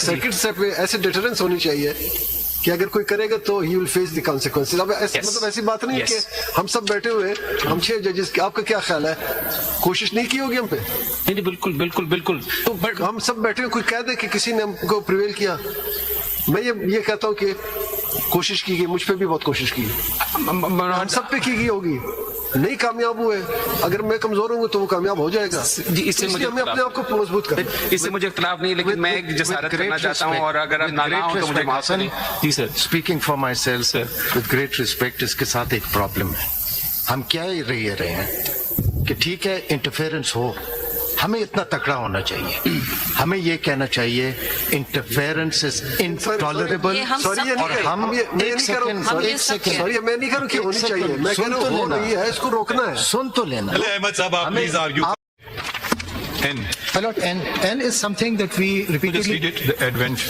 Second step में ऐसे deterrence होनी चाहिए कि अगर कोई करेगा तो he will face the consequences. अब मतलब ऐसी बात नहीं है कि हम सब बैठे हुए हम 6 जजेस, आपका क्या ख्याल है, कोशिश नहीं की होगी हम पे? नहीं, बिल्कुल बिल्कुल बिल्कुल। तो हम सब बैठे हुए, कोई कह दे कि किसी ने हमको प्रिवेल किया, मैं ये कहता हूँ कि कोशिश की गई, मुझ पे भी बहुत कोशिश की, हम सब पे की गई होगी, नहीं कामयाब हुए। अगर मैं कमजोर हूँ तो वो कामयाब हो जाएगा। इससे मुझे हमें अपने आप को मजबूत करें। इससे मुझे इख्तिलाफ नहीं, लेकिन मैं एक जसारत करना चाहता हूँ, और अगर आप नाला हो तो मुझे माफ करें। जी sir. Speaking for myself with great respect, इसके साथ एक प्रॉब्लम है। हम क्या ही रहे हैं कि ठीक है इंटरफेरेंस हो, हमें इतना तकड़ा होना चाहिए, हमें ये कहना चाहिए इंटरफेरेंस इज इनटॉलरेबल। और हम एक सेकंड सॉरी, मैं नहीं करूँ कि होनी चाहिए, मैं कह रहा हूँ हो रही है, इसको रोकना है। सुन तो लेना। अहमद साहब, आप please argue. N is something that we repeatedly. Just read it, the advent.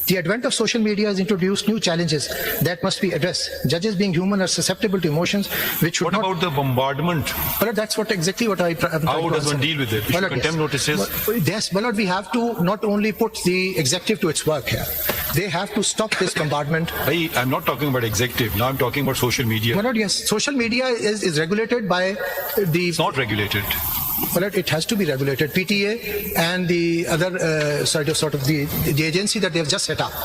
The advent of social media has introduced new challenges that must be addressed. Judges, being human, are susceptible to emotions which should What about the bombardment? Well, that's exactly what I'm trying How to does one answer. deal with it? Issue contempt notices? Yes, well, we have to not only put the executive to its work here. They have to stop this bombardment. I'm not talking about executive. Now I'm talking about social media. Well, yes, social media is regulated by the. It's not regulated. Well, it has to be regulated. PTA and the other sort of the agency that they have just set up,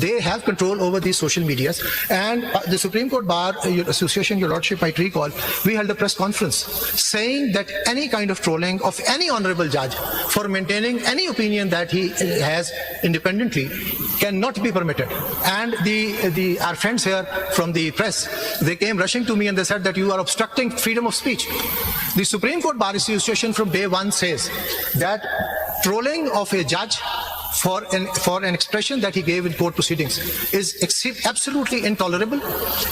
they have control over these social medias. And the Supreme Court Bar Association, your Lordship might recall, we held a press conference saying that any kind of trolling of any honorable judge for maintaining any opinion that he has independently cannot be permitted. And our friends here from the press, they came rushing to me and they said that you are obstructing freedom of speech. The Supreme Court Bar Association from day one says that trolling of a judge for an expression that he gave in court proceedings is absolutely intolerable,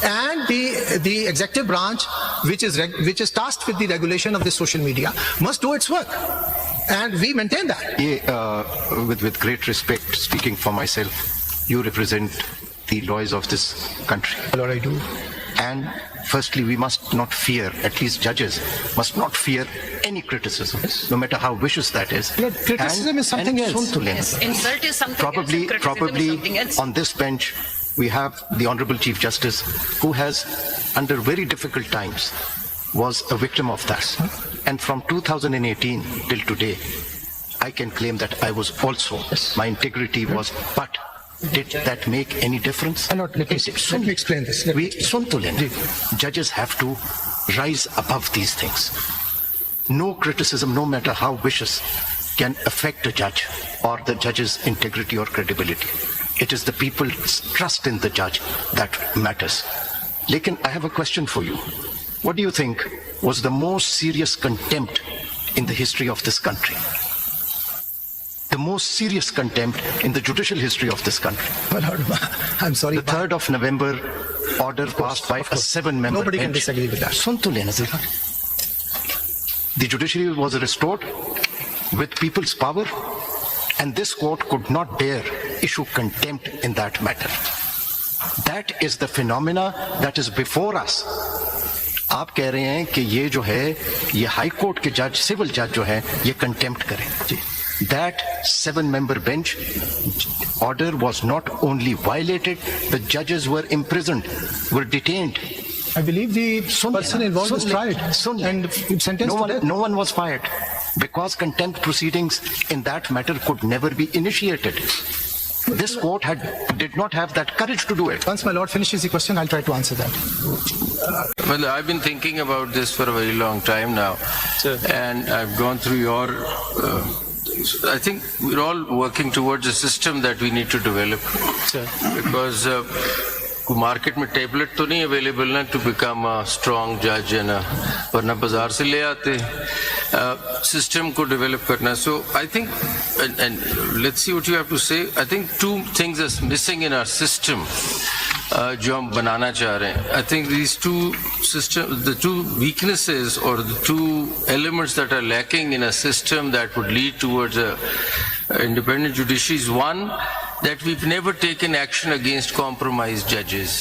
and the executive branch, which is tasked with the regulation of the social media, must do its work, and we maintain that. With great respect, speaking for myself, you represent the lawyers of this country. Lord, I do. And firstly, we must not fear, at least judges must not fear any criticism, no matter how vicious that is. Criticism is something else. Yes, insult is something else, and criticism Probably is something else. on this bench, we have the Honorable Chief Justice, who has, under very difficult times, was a victim of that. And from 2018 till today, I can claim that I was also, my integrity was, but did that make any difference? Let me explain this. Judges have to rise above these things. No criticism, no matter how vicious, can affect a judge or the judge's integrity or credibility. It is the people's trust in the judge that matters. Lekin, I have a question for you. What do you think was the most serious contempt in the history of this country? The most serious contempt in the judicial history of this country. Well, I'm sorry. The 3rd of November order passed by a 7-member Nobody can bench. disagree with that. Sun to lena zara. The judiciary was restored with people's power, and this court could not dare issue contempt in that matter. That is the phenomena that is before us. आप कह रहे हैं कि ये जो है, ये high court के जज, सिविल जज जो है, ये कंटेम्प्ट करें. That 7-member bench order was not only violated, the judges were imprisoned, were detained. I believe the person involved was tried and sentenced to death. No one was fired because contempt proceedings in that matter could never be initiated. This court did not have that courage to do it. Once my lord finishes the question, I'll try to answer that. Well, I've been thinking about this for a very long time now, and I've gone through your I think we're all working towards a system that we need to develop, because market में tablet तो नहीं available ना to become a strong judge, and वरना बाजार से ले आते. System को develop करना. So I think, and let's see what you have to say. I think 2 things are missing in our system जो हम बनाना चाह रहे हैं. I think these 2 systems, the 2 weaknesses or the 2 elements that are lacking in a system that would lead towards a independent judiciary is, one, that we've never taken action against compromised judges.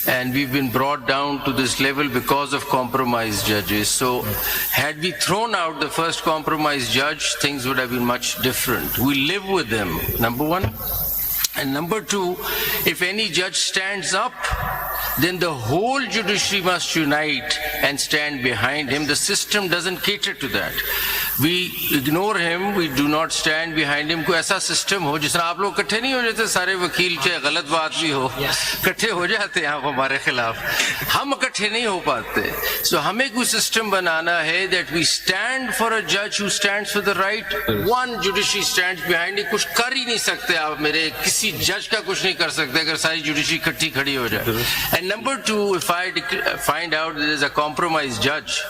And we've been brought down to this level because of compromised judges. So had we thrown out the first compromised judge, things would have been much different. We live with them, number one. And number two, if any judge stands up, then the whole judiciary must unite and stand behind him. The system doesn't cater to that. We ignore him, we do not stand behind him. कोई ऐसा system हो जिसमें आप लोग इकट्ठे नहीं हो जाते, सारे वकील चाहे गलत बात भी हो इकट्ठे हो जाते हैं आप हमारे खिलाफ, हम इकट्ठे नहीं हो पाते. So हमें कोई सिस्टम बनाना है that we stand for a judge who stands for the right. One judiciary stands behind it. कुछ कर ही नहीं सकते आप, मेरे किसी जज का कुछ नहीं कर सकते अगर सारी जुडिशरी इकट्ठी खड़ी हो जाए. And number two, if I find out there is a compromised judge,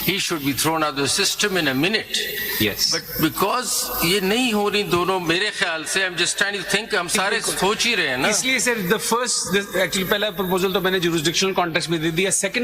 he should be thrown out of the system in a minute. Yes. But because ये नहीं हो रही दोनों, मेरे ख्याल से I'm just trying to think, हम सारे सोच ही रहे हैं ना. इसलिए सर, the first, actually पहला proposal तो मैंने jurisdictional context में दे दिया. Second